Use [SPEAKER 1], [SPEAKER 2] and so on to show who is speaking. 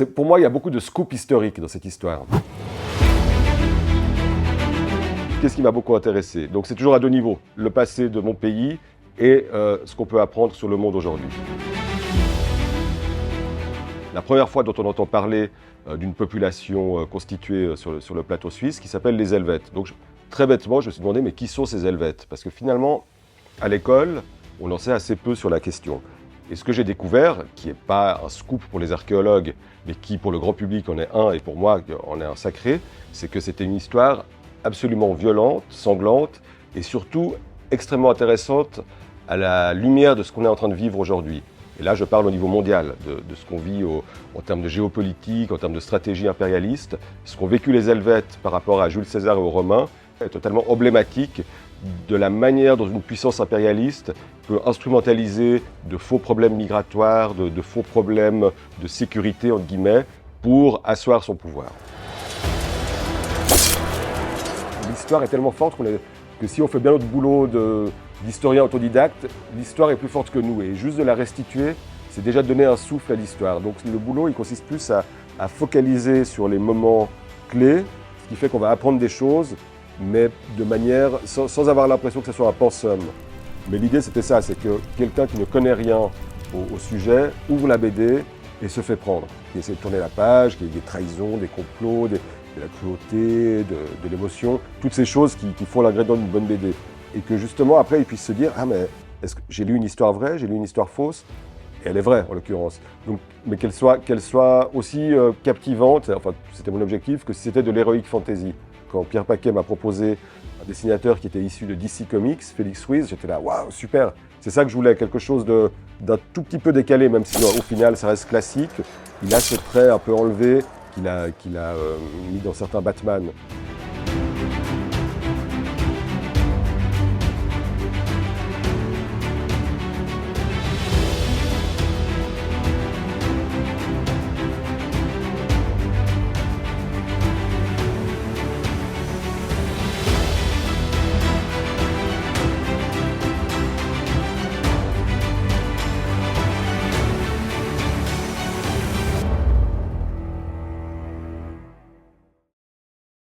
[SPEAKER 1] Pour moi, il y a beaucoup de scoop historique dans cette histoire. Qu'est-ce qui m'a beaucoup intéressé? Donc c'est toujours à deux niveaux, le passé de mon pays et ce qu'on peut apprendre sur le monde aujourd'hui. La première fois dont on entend parler d'une population constituée sur le plateau suisse qui s'appelle les Helvètes. Donc très bêtement, je me suis demandé, mais qui sont ces Helvètes? Parce que finalement, à l'école, on en sait assez peu sur la question. Et ce que j'ai découvert, qui n'est pas un scoop pour les archéologues, mais qui pour le grand public en est un, et pour moi en est un sacré, c'est que c'était une histoire absolument violente, sanglante, et surtout extrêmement intéressante à la lumière de ce qu'on est en train de vivre aujourd'hui. Et là, je parle au niveau mondial, de ce qu'on vit en termes de géopolitique, en termes de stratégie impérialiste. Ce qu'ont vécu les Helvètes par rapport à Jules César et aux Romains est totalement emblématique de la manière dont une puissance impérialiste peut instrumentaliser de faux problèmes migratoires, de faux problèmes de sécurité, entre guillemets, pour asseoir son pouvoir. L'histoire est tellement forte que si on fait bien notre boulot d'historien autodidacte, l'histoire est plus forte que nous. Et juste de la restituer, c'est déjà donner un souffle à l'histoire. Donc le boulot, il consiste plus à focaliser sur les moments clés, ce qui fait qu'on va apprendre des choses, mais de manière, sans avoir l'impression que ce soit un pensum. Mais l'idée, c'était ça, c'est que quelqu'un qui ne connaît rien au sujet ouvre la BD et se fait prendre. Qui essaie de tourner la page, qu'il y ait des trahisons, des complots, de la cruauté, de l'émotion, toutes ces choses qui font l'ingrédient d'une bonne BD. Et que justement, après, il puisse se dire « Ah, mais est-ce que j'ai lu une histoire vraie, j'ai lu une histoire fausse ?» Et elle est vraie, en l'occurrence. Donc, mais qu'elle soit aussi captivante, enfin, c'était mon objectif, que si c'était de l'heroic fantasy. Quand Pierre Paquet m'a proposé un dessinateur qui était issu de DC Comics, Félix Ruiz, j'étais là « Waouh, super !» C'est ça que je voulais, quelque chose d'un tout petit peu décalé, même si au final, ça reste classique. Il a ce trait un peu enlevé qu'il a mis dans certains Batman.